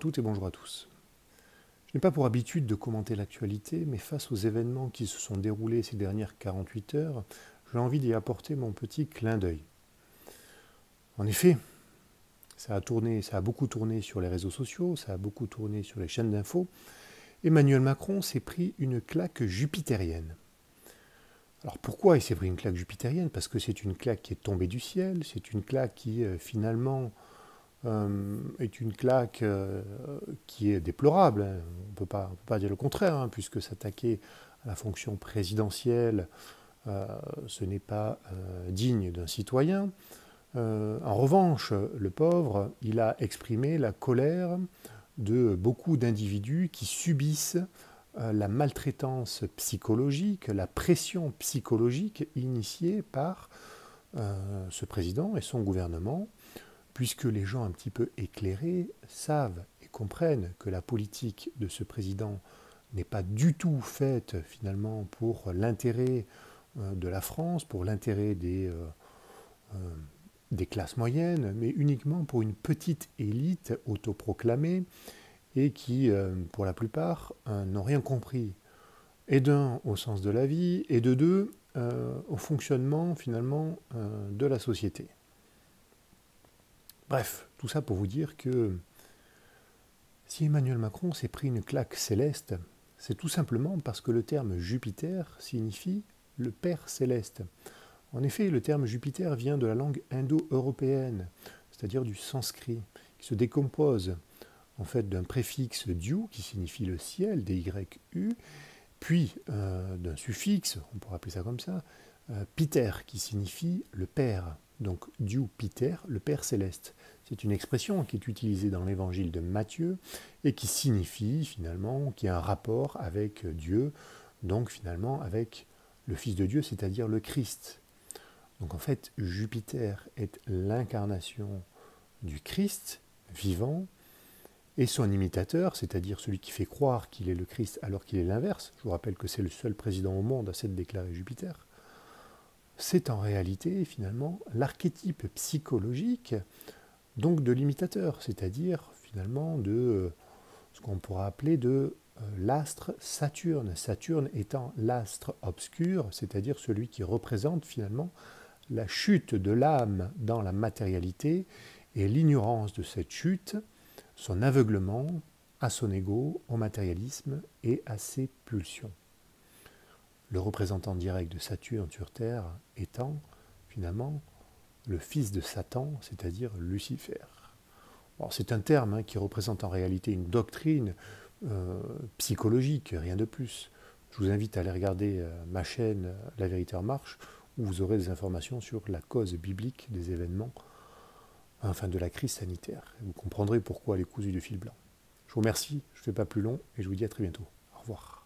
toutes et bonjour à tous. Je n'ai pas pour habitude de commenter l'actualité, mais face aux événements qui se sont déroulés ces dernières 48 heures, j'ai envie d'y apporter mon petit clin d'œil. En effet, ça a beaucoup tourné sur les réseaux sociaux, ça a beaucoup tourné sur les chaînes d'infos. Emmanuel Macron s'est pris une claque jupitérienne. Alors pourquoi il s'est pris une claque jupitérienne? Parce que c'est une claque qui est tombée du ciel, c'est une claque qui finalement est une claque qui est déplorable. On ne peut pas dire le contraire, puisque s'attaquer à la fonction présidentielle, ce n'est pas digne d'un citoyen. En revanche, le pauvre, il a exprimé la colère de beaucoup d'individus qui subissent la maltraitance psychologique, la pression psychologique initiée par ce président et son gouvernement, puisque les gens un petit peu éclairés savent et comprennent que la politique de ce président n'est pas du tout faite finalement pour l'intérêt de la France, pour l'intérêt des classes moyennes, mais uniquement pour une petite élite autoproclamée et qui, pour la plupart, n'ont rien compris, et d'un, au sens de la vie, et de deux, au fonctionnement finalement de la société. Bref, tout ça pour vous dire que si Emmanuel Macron s'est pris une claque céleste, c'est tout simplement parce que le terme Jupiter signifie le Père céleste. En effet, le terme Jupiter vient de la langue indo-européenne, c'est-à-dire du sanskrit, qui se décompose en fait d'un préfixe diu, qui signifie le ciel, DYU, puis d'un suffixe, on pourrait appeler ça comme ça, Piter, qui signifie le Père. Donc Dieu Piter, le Père céleste. C'est une expression qui est utilisée dans l'évangile de Matthieu et qui signifie finalement qu'il y a un rapport avec Dieu, donc finalement avec le Fils de Dieu, c'est-à-dire le Christ. Donc en fait, Jupiter est l'incarnation du Christ vivant et son imitateur, c'est-à-dire celui qui fait croire qu'il est le Christ alors qu'il est l'inverse. Je vous rappelle que c'est le seul président au monde à s'être déclaré Jupiter. C'est en réalité, finalement, l'archétype psychologique donc de l'imitateur, c'est-à-dire, finalement, de ce qu'on pourra appeler de l'astre Saturne. Saturne étant l'astre obscur, c'est-à-dire celui qui représente, finalement, la chute de l'âme dans la matérialité et l'ignorance de cette chute, son aveuglement à son ego, au matérialisme et à ses pulsions. Le représentant direct de Saturne sur Terre étant, finalement, le fils de Satan, c'est-à-dire Lucifer. Alors, c'est un terme qui représente en réalité une doctrine psychologique, rien de plus. Je vous invite à aller regarder ma chaîne La Vérité en Marche, où vous aurez des informations sur la cause biblique des événements, enfin de la crise sanitaire. Vous comprendrez pourquoi elle est cousue de fil blanc. Je vous remercie, je ne fais pas plus long, et je vous dis à très bientôt. Au revoir.